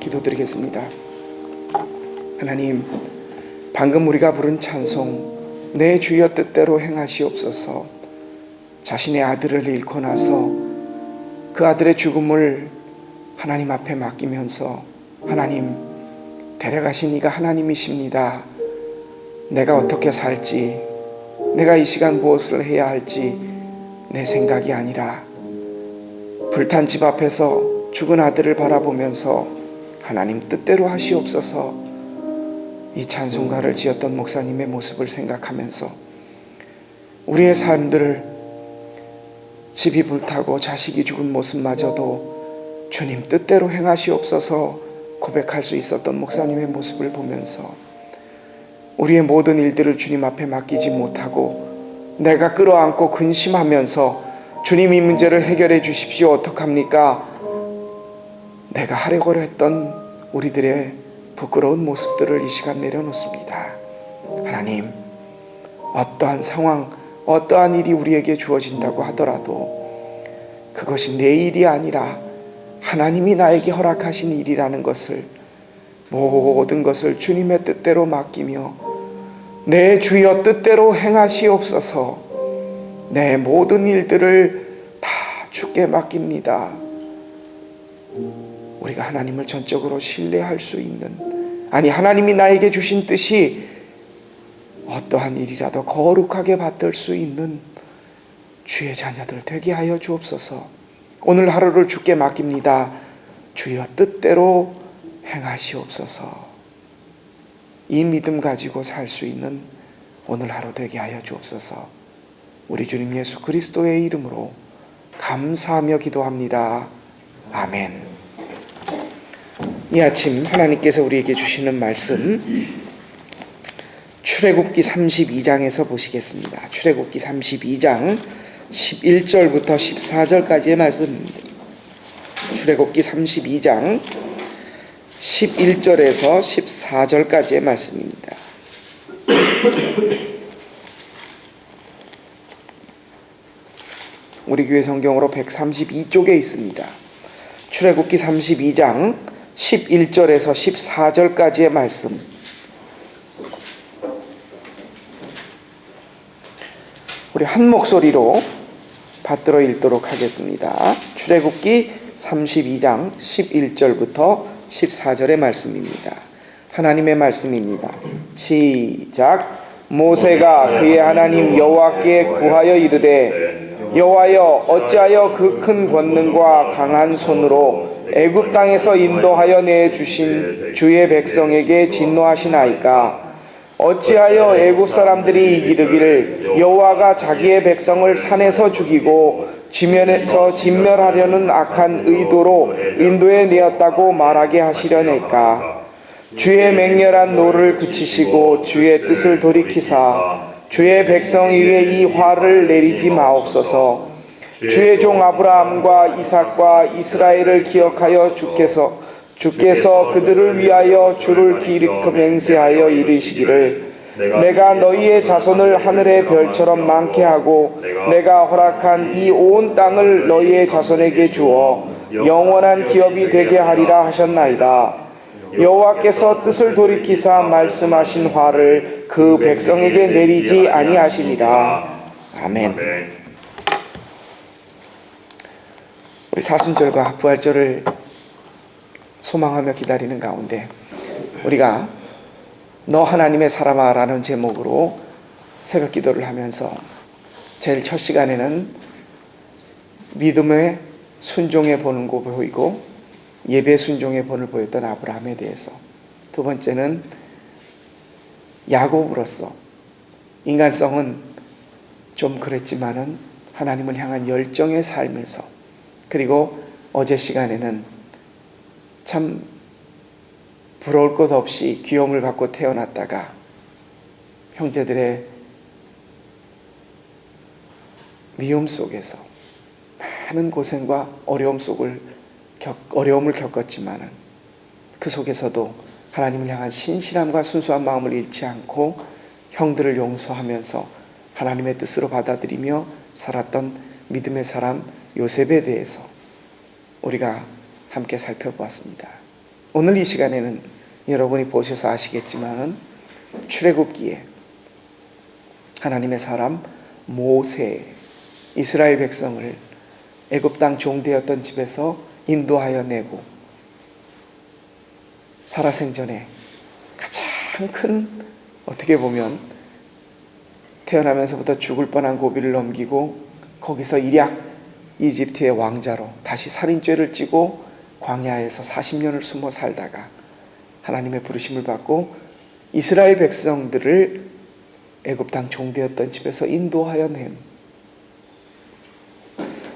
기도드리겠습니다. 하나님, 방금 우리가 부른 찬송 내 주여 뜻대로 행하시옵소서, 자신의 아들을 잃고 나서 그 아들의 죽음을 하나님 앞에 맡기면서 하나님, 데려가신 이가 하나님이십니다. 내가 어떻게 살지, 내가 이 시간 무엇을 해야 할지 내 생각이 아니라 불탄 집 앞에서 죽은 아들을 바라보면서 하나님 뜻대로 하시옵소서, 이 찬송가를 지었던 목사님의 모습을 생각하면서 우리의 삶들을 집이 불타고 자식이 죽은 모습마저도 주님 뜻대로 행하시옵소서 고백할 수 있었던 목사님의 모습을 보면서 우리의 모든 일들을 주님 앞에 맡기지 못하고 내가 끌어안고 근심하면서 주님 이 문제를 해결해 주십시오, 어떡합니까? 내가 하려고 했던 우리들의 부끄러운 모습들을 이 시간 내려놓습니다. 하나님, 어떠한 상황, 어떠한 일이 우리에게 주어진다고 하더라도 그것이 내 일이 아니라 하나님이 나에게 허락하신 일이라는 것을, 모든 것을 주님의 뜻대로 맡기며 내 주여 뜻대로 행하시옵소서, 내 모든 일들을 다 주께 맡깁니다. 우리가 하나님을 전적으로 신뢰할 수 있는, 아니 하나님이 나에게 주신 뜻이 어떠한 일이라도 거룩하게 받들 수 있는 주의 자녀들 되게 하여 주옵소서. 오늘 하루를 주께 맡깁니다. 주여 뜻대로 행하시옵소서. 이 믿음 가지고 살 수 있는 오늘 하루 되게 하여 주옵소서. 우리 주님 예수 그리스도의 이름으로 감사하며 기도합니다. 아멘. 이 아침 하나님께서 우리에게 주시는 말씀, 출애굽기 32장에서 보시겠습니다. 출애굽기 32장 11절부터 14절까지의 말씀입니다. 출애굽기 32장 11절에서 14절까지의 말씀입니다. 우리 교회 성경으로 132쪽에 있습니다. 출애굽기 32장 11절에서 14절까지의 말씀, 우리 한 목소리로 받들어 읽도록 하겠습니다. 출애굽기 32장 11절부터 14절의 말씀입니다. 하나님의 말씀입니다. 시작. 모세가 그의 하나님 여호와께 구하여 이르되, 여호와여, 어찌하여 그 큰 권능과 강한 손으로 애굽 땅에서 인도하여 내주신 주의 백성에게 진노하시나이까? 어찌하여 애굽 사람들이 이르기를 여호와가 자기의 백성을 산에서 죽이고 지면에서 진멸하려는 악한 의도로 인도해 내었다고 말하게 하시려니까? 주의 맹렬한 노를 그치시고 주의 뜻을 돌이키사 주의 백성 위에 이 화를 내리지 마옵소서. 주의 종 아브라함과 이삭과 이스라엘을 기억하여 주께서 그들을 위하여 주를 기리켜 맹세하여 이르시기를, 내가 너희의 자손을 하늘의 별처럼 많게 하고 내가 허락한 이 온 땅을 너희의 자손에게 주어 영원한 기업이 되게 하리라 하셨나이다. 여호와께서 뜻을 돌이키사 말씀하신 화를 그 백성에게 내리지 아니하시니라. 아멘. 우리 사순절과 부활절을 소망하며 기다리는 가운데 우리가 너 하나님의 사람아 라는 제목으로 새벽 기도를 하면서 제일 첫 시간에는 믿음의 순종의 본을 보이고 예배 순종의 본을 보였던 아브라함에 대해서, 두 번째는 야곱으로서 인간성은 좀 그랬지만은 하나님을 향한 열정의 삶에서, 그리고 어제 시간에는 참 부러울 것 없이 귀여움을 받고 태어났다가 형제들의 미움 속에서 많은 고생과 어려움을 겪었지만은 그 속에서도 하나님을 향한 신실함과 순수한 마음을 잃지 않고 형들을 용서하면서 하나님의 뜻으로 받아들이며 살았던 믿음의 사람 요셉에 대해서 우리가 함께 살펴보았습니다. 오늘 이 시간에는 여러분이 보셔서 아시겠지만 출애굽기에 하나님의 사람 모세, 이스라엘 백성을 애굽 땅 종되었던 집에서 인도하여 내고 살아생전에 가장 큰, 어떻게 보면 태어나면서부터 죽을 뻔한 고비를 넘기고 거기서 일약 이집트의 왕자로 다시 살인죄를 지고 광야에서 40년을 숨어 살다가 하나님의 부르심을 받고 이스라엘 백성들을 애굽 땅 종되었던 집에서 인도하여 낸,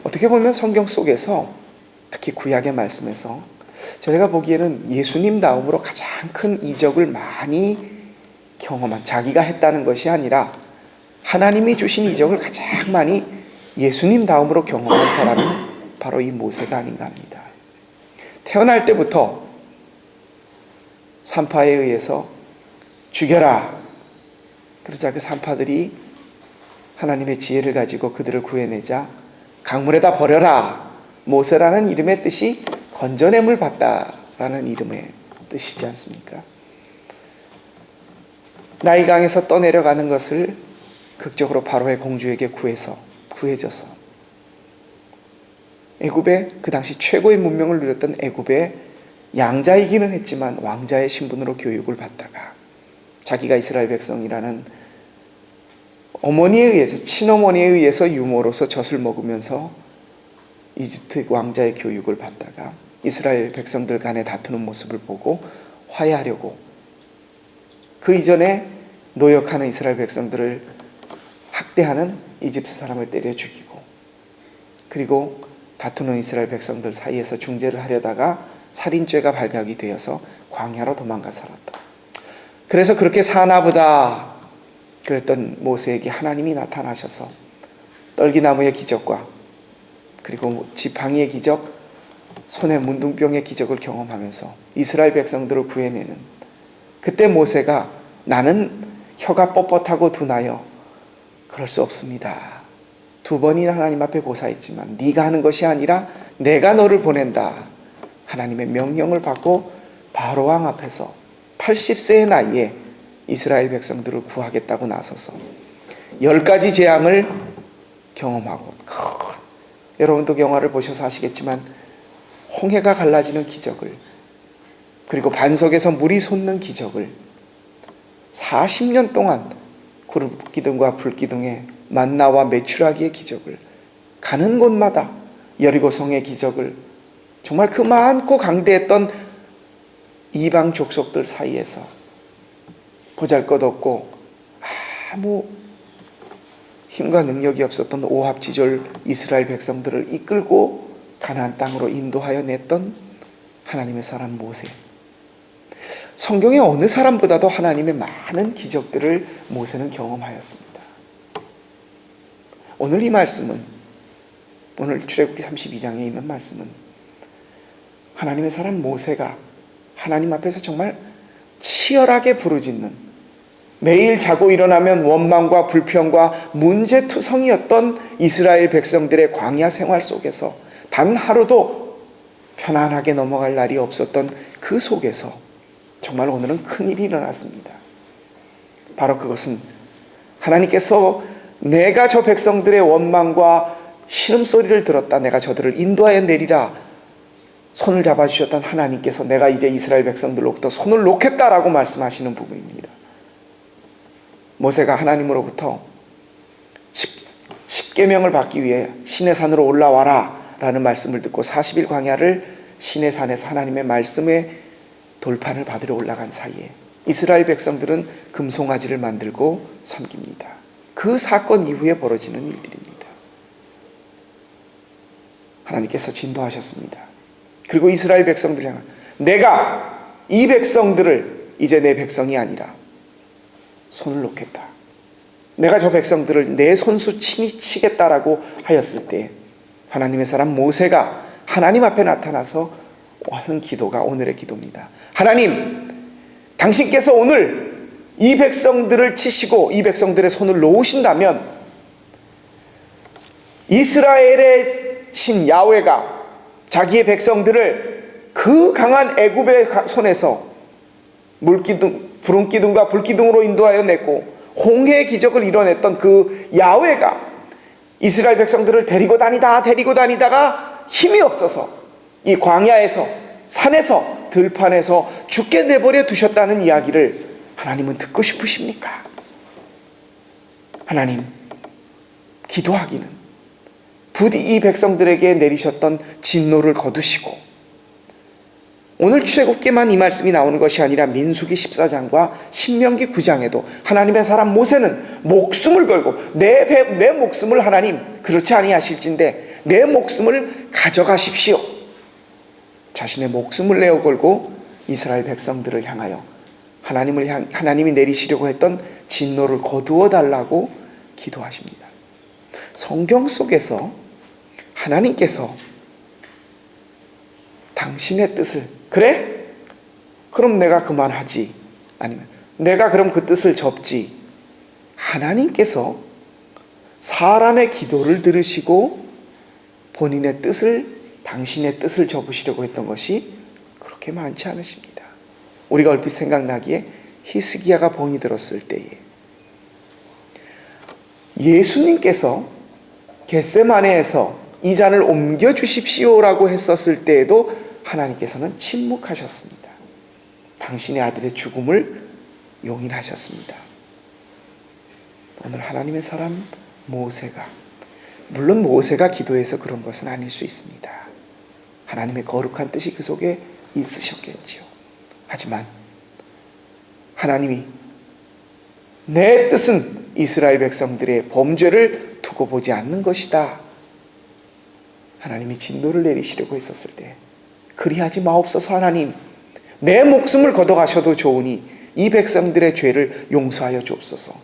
어떻게 보면 성경 속에서 특히 구약의 말씀에서 저희가 보기에는 예수님 다음으로 가장 큰 이적을 많이 경험한, 자기가 했다는 것이 아니라 하나님이 주신 이적을 가장 많이 예수님 다음으로 경험한 사람은 바로 이 모세가 아닌가 합니다. 태어날 때부터 산파에 의해서 죽여라 그러자 그 산파들이 하나님의 지혜를 가지고 그들을 구해내자 강물에다 버려라, 모세라는 이름의 뜻이 건져냄을 받다라는 이름의 뜻이지 않습니까? 나일강에서 떠내려가는 것을 극적으로 바로의 공주에게 구해져서 애굽의 그 당시 최고의 문명을 누렸던 애굽의 양자이기는 했지만 왕자의 신분으로 교육을 받다가 자기가 이스라엘 백성이라는 어머니에 의해서, 친어머니에 의해서 유모로서 젖을 먹으면서 이집트 왕자의 교육을 받다가 이스라엘 백성들 간에 다투는 모습을 보고 화해하려고 그 이전에 노역하는 이스라엘 백성들을 학대하는 이집트 사람을 때려 죽이고, 그리고 다투는 이스라엘 백성들 사이에서 중재를 하려다가 살인죄가 발각이 되어서 광야로 도망가 살았다. 그래서 그렇게 사나보다 그랬던 모세에게 하나님이 나타나셔서 떨기나무의 기적과 그리고 지팡이의 기적, 손에 문둥병의 기적을 경험하면서 이스라엘 백성들을 구해내는, 그때 모세가 나는 혀가 뻣뻣하고 둔하여 그럴 수 없습니다. 2번이나 하나님 앞에 고사했지만 네가 하는 것이 아니라 내가 너를 보낸다. 하나님의 명령을 받고 바로왕 앞에서 80세의 나이에 이스라엘 백성들을 구하겠다고 나서서 10가지 재앙을 경험하고, 여러분도 영화를 보셔서 아시겠지만 홍해가 갈라지는 기적을, 그리고 반석에서 물이 솟는 기적을, 40년 동안 구름기둥과 불기둥의 만나와 메추라기의 기적을, 가는 곳마다 여리고성의 기적을, 정말 그 많고 강대했던 이방 족속들 사이에서 보잘것없고 아무 힘과 능력이 없었던 오합지졸 이스라엘 백성들을 이끌고 가나안 땅으로 인도하여 냈던 하나님의 사람 모세. 성경의 어느 사람보다도 하나님의 많은 기적들을 모세는 경험하였습니다. 오늘 이 말씀은, 오늘 출애굽기 32장에 있는 말씀은 하나님의 사람 모세가 하나님 앞에서 정말 치열하게 부르짖는, 매일 자고 일어나면 원망과 불평과 문제투성이었던 이스라엘 백성들의 광야 생활 속에서 단 하루도 편안하게 넘어갈 날이 없었던 그 속에서 정말 오늘은 큰일이 일어났습니다. 바로 그것은 하나님께서 내가 저 백성들의 원망과 신음소리를 들었다, 내가 저들을 인도하여 내리라 손을 잡아주셨던 하나님께서 내가 이제 이스라엘 백성들로부터 손을 놓겠다라고 말씀하시는 부분입니다. 모세가 하나님으로부터 10계명을 받기 위해 시내산으로 올라와라 라는 말씀을 듣고 40일 광야를 시내산에서 하나님의 말씀의 돌판을 받으러 올라간 사이에 이스라엘 백성들은 금송아지를 만들고 섬깁니다. 그 사건 이후에 벌어지는 일들입니다. 하나님께서 진도하셨습니다. 그리고 이스라엘 백성들 향한, 내가 이 백성들을 이제 내 백성이 아니라 손을 놓겠다, 내가 저 백성들을 내 손수 친히 치겠다라고 하였을 때 하나님의 사람 모세가 하나님 앞에 나타나서 하는 기도가 오늘의 기도입니다. 하나님, 당신께서 오늘 이 백성들을 치시고 이 백성들의 손을 놓으신다면 이스라엘의 신 야훼가 자기의 백성들을 그 강한 애굽의 손에서 구름기둥과 불기둥으로 인도하여 냈고 홍해의 기적을 이뤄냈던 그 야훼가 이스라엘 백성들을 데리고 다니다가 힘이 없어서 이 광야에서, 산에서, 들판에서 죽게 내버려 두셨다는 이야기를 하나님은 듣고 싶으십니까? 하나님, 기도하기는 부디 이 백성들에게 내리셨던 진노를 거두시고, 오늘 출애굽기만 이 말씀이 나오는 것이 아니라 민수기 14장과 신명기 9장에도 하나님의 사람 모세는 목숨을 걸고 내 목숨을 하나님 그렇지 아니하실진대 내 목숨을 가져가십시오. 자신의 목숨을 내어 걸고 이스라엘 백성들을 향하여 하나님이 내리시려고 했던 진노를 거두어 달라고 기도하십니다. 성경 속에서 하나님께서 당신의 뜻을, 그래? 그럼 내가 그만하지. 아니면 내가 그럼 그 뜻을 접지. 하나님께서 사람의 기도를 들으시고 본인의 뜻을, 당신의 뜻을 접으시려고 했던 것이 그렇게 많지 않으십니다. 우리가 얼핏 생각나기에 히스기야가 병이 들었을 때에 예수님께서 겟세마네에서 이 잔을 옮겨주십시오라고 했었을 때에도 하나님께서는 침묵하셨습니다. 당신의 아들의 죽음을 용인하셨습니다. 오늘 하나님의 사람 모세가, 물론 모세가 기도해서 그런 것은 아닐 수 있습니다. 하나님의 거룩한 뜻이 그 속에 있으셨겠지요. 하지만 하나님이 내 뜻은 이스라엘 백성들의 범죄를 두고 보지 않는 것이다. 하나님이 진노를 내리시려고 했었을 때 그리하지 마옵소서. 하나님, 내 목숨을 걷어가셔도 좋으니 이 백성들의 죄를 용서하여 주옵소서.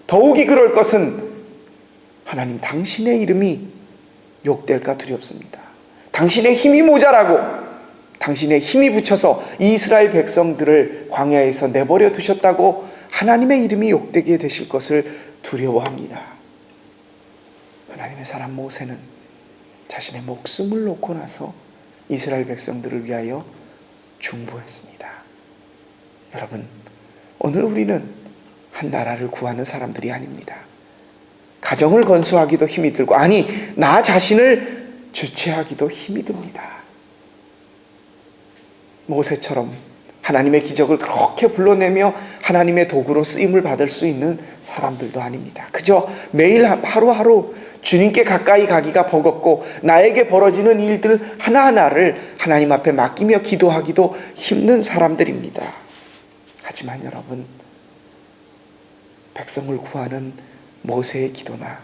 더욱이 그럴 것은 하나님 당신의 이름이 욕될까 두렵습니다. 당신의 힘이 모자라고 당신의 힘이 붙여서 이스라엘 백성들을 광야에서 내버려 두셨다고 하나님의 이름이 욕되게 되실 것을 두려워합니다. 하나님의 사람 모세는 자신의 목숨을 놓고 나서 이스라엘 백성들을 위하여 중보했습니다. 여러분, 오늘 우리는 한 나라를 구하는 사람들이 아닙니다. 가정을 건수하기도 힘이 들고, 아니, 나 자신을 주체하기도 힘이 듭니다. 모세처럼 하나님의 기적을 그렇게 불러내며 하나님의 도구로 쓰임을 받을 수 있는 사람들도 아닙니다. 그저 매일 하루하루 주님께 가까이 가기가 버겁고 나에게 벌어지는 일들 하나하나를 하나님 앞에 맡기며 기도하기도 힘든 사람들입니다. 하지만 여러분, 백성을 구하는 모세의 기도나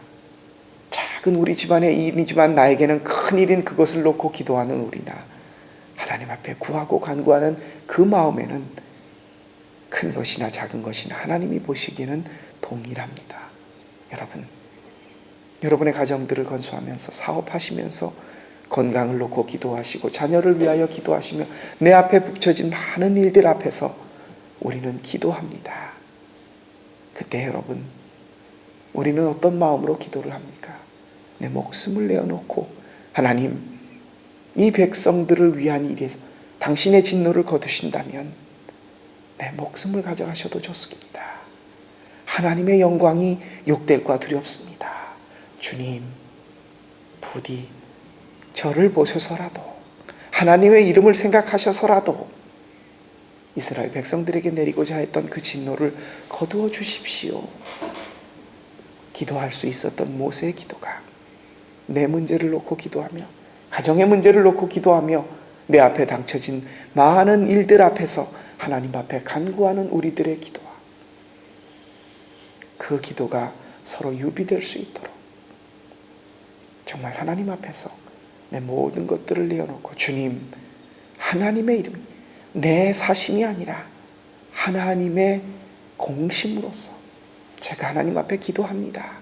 작은 우리 집안의 일이지만 나에게는 큰 일인 그것을 놓고 기도하는 우리나 하나님 앞에 구하고 간구하는 그 마음에는 큰 것이나 작은 것이나 하나님이 보시기에는 동일합니다. 여러분의 가정들을 건수하면서 사업하시면서 건강을 놓고 기도하시고 자녀를 위하여 기도하시며 내 앞에 붙여진 많은 일들 앞에서 우리는 기도합니다. 그때 여러분, 우리는 어떤 마음으로 기도를 합니까? 내 목숨을 내어놓고 하나님, 이 백성들을 위한 일에서 당신의 진노를 거두신다면 내 목숨을 가져가셔도 좋습니다. 하나님의 영광이 욕될까 두렵습니다. 주님, 부디 저를 보셔서라도 하나님의 이름을 생각하셔서라도 이스라엘 백성들에게 내리고자 했던 그 진노를 거두어 주십시오. 기도할 수 있었던 모세의 기도가 내 문제를 놓고 기도하며 가정의 문제를 놓고 기도하며 내 앞에 닥쳐진 많은 일들 앞에서 하나님 앞에 간구하는 우리들의 기도와 그 기도가 서로 유비될 수 있도록 정말 하나님 앞에서 내 모든 것들을 내어놓고 주님, 하나님의 이름이 내 사심이 아니라 하나님의 공심으로서 제가 하나님 앞에 기도합니다.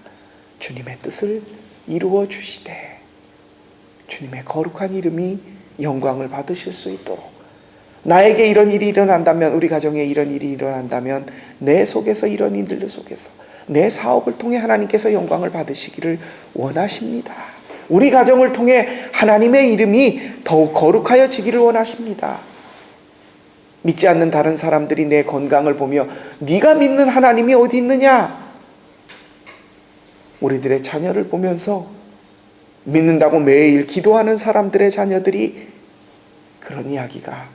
주님의 뜻을 이루어 주시되 주님의 거룩한 이름이 영광을 받으실 수 있도록 나에게 이런 일이 일어난다면, 우리 가정에 이런 일이 일어난다면 내 속에서 이런 일들 속에서 내 사업을 통해 하나님께서 영광을 받으시기를 원하십니다. 우리 가정을 통해 하나님의 이름이 더욱 거룩하여지기를 원하십니다. 믿지 않는 다른 사람들이 내 건강을 보며 네가 믿는 하나님이 어디 있느냐? 우리들의 자녀를 보면서 믿는다고 매일 기도하는 사람들의 자녀들이 그런 이야기가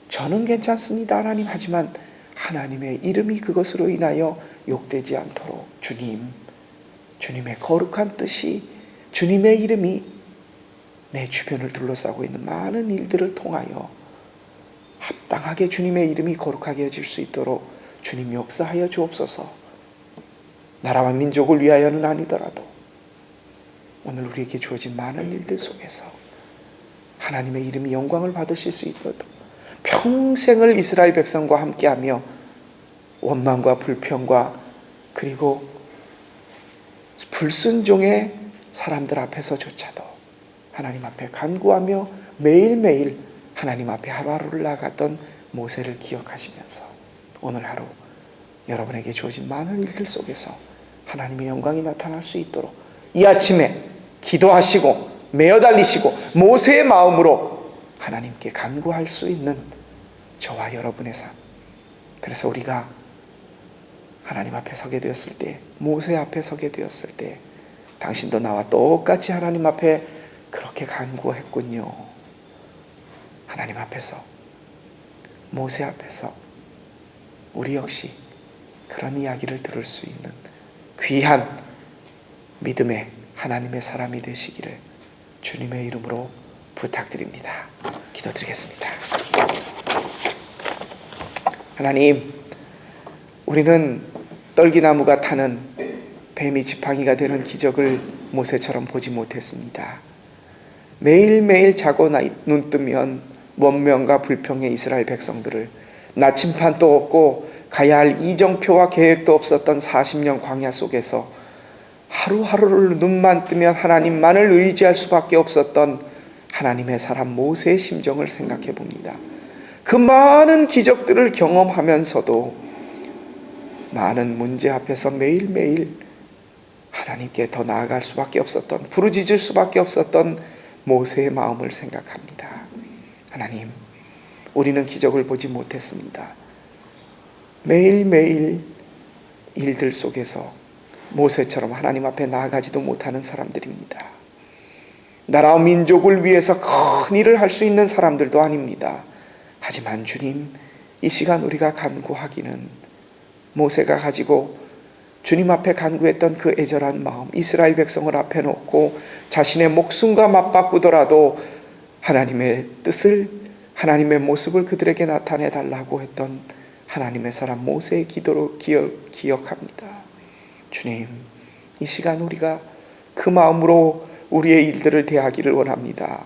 저는 괜찮습니다 하나님, 하지만 하나님의 이름이 그것으로 인하여 욕되지 않도록 주님의 거룩한 뜻이, 주님의 이름이 내 주변을 둘러싸고 있는 많은 일들을 통하여 합당하게 주님의 이름이 거룩하게 해질 수 있도록 주님 역사하여 주옵소서. 나라와 민족을 위하여는 아니더라도 오늘 우리에게 주어진 많은 일들 속에서 하나님의 이름이 영광을 받으실 수 있도록 평생을 이스라엘 백성과 함께하며 원망과 불평과 그리고 불순종의 사람들 앞에서조차도 하나님 앞에 간구하며 매일매일 하나님 앞에 하루하루를 나갔던 모세를 기억하시면서 오늘 하루 여러분에게 주어진 많은 일들 속에서 하나님의 영광이 나타날 수 있도록 이 아침에 기도하시고 매어 달리시고 모세의 마음으로 하나님께 간구할 수 있는 저와 여러분의 삶. 그래서 우리가 하나님 앞에 서게 되었을 때, 모세 앞에 서게 되었을 때 당신도 나와 똑같이 하나님 앞에 그렇게 간구했군요. 하나님 앞에서, 모세 앞에서 우리 역시 그런 이야기를 들을 수 있는 귀한 믿음의 하나님의 사람이 되시기를 주님의 이름으로 부탁드립니다. 기도드리겠습니다. 하나님, 우리는 떨기나무가 타는 뱀이 지팡이가 되는 기적을 모세처럼 보지 못했습니다. 매일매일 자고 눈 뜨면 원명과 불평의 이스라엘 백성들을 나침판도 없고 가야 할 이정표와 계획도 없었던 40년 광야 속에서 하루하루를 눈만 뜨면 하나님만을 의지할 수밖에 없었던 하나님의 사람 모세의 심정을 생각해 봅니다. 그 많은 기적들을 경험하면서도 많은 문제 앞에서 매일매일 하나님께 더 나아갈 수밖에 없었던, 부르짖을 수밖에 없었던 모세의 마음을 생각합니다. 하나님, 우리는 기적을 보지 못했습니다. 매일매일 일들 속에서 모세처럼 하나님 앞에 나아가지도 못하는 사람들입니다. 나라와 민족을 위해서 큰 일을 할 수 있는 사람들도 아닙니다. 하지만 주님, 이 시간 우리가 간구하기는 모세가 가지고 주님 앞에 간구했던 그 애절한 마음, 이스라엘 백성을 앞에 놓고 자신의 목숨과 맞바꾸더라도 하나님의 뜻을, 하나님의 모습을 그들에게 나타내 달라고 했던 하나님의 사람 모세의 기도로 기억합니다. 주님, 이 시간 우리가 그 마음으로 우리의 일들을 대하기를 원합니다.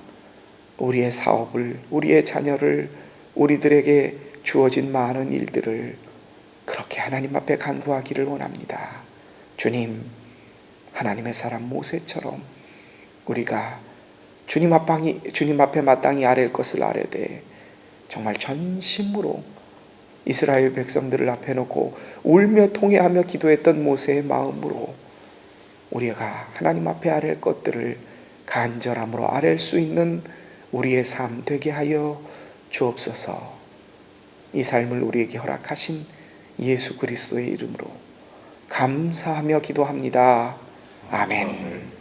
우리의 사업을, 우리의 자녀를, 우리들에게 주어진 많은 일들을 그렇게 하나님 앞에 간구하기를 원합니다. 주님, 하나님의 사람 모세처럼 우리가 주님 앞에 마땅히 아랠 것을 아뢰되 정말 전심으로 이스라엘 백성들을 앞에 놓고 울며 통회하며 기도했던 모세의 마음으로 우리가 하나님 앞에 아랠 것들을 간절함으로 아랠 수 있는 우리의 삶 되게 하여 주옵소서. 이 삶을 우리에게 허락하신 예수 그리스도의 이름으로 감사하며 기도합니다. 아멘.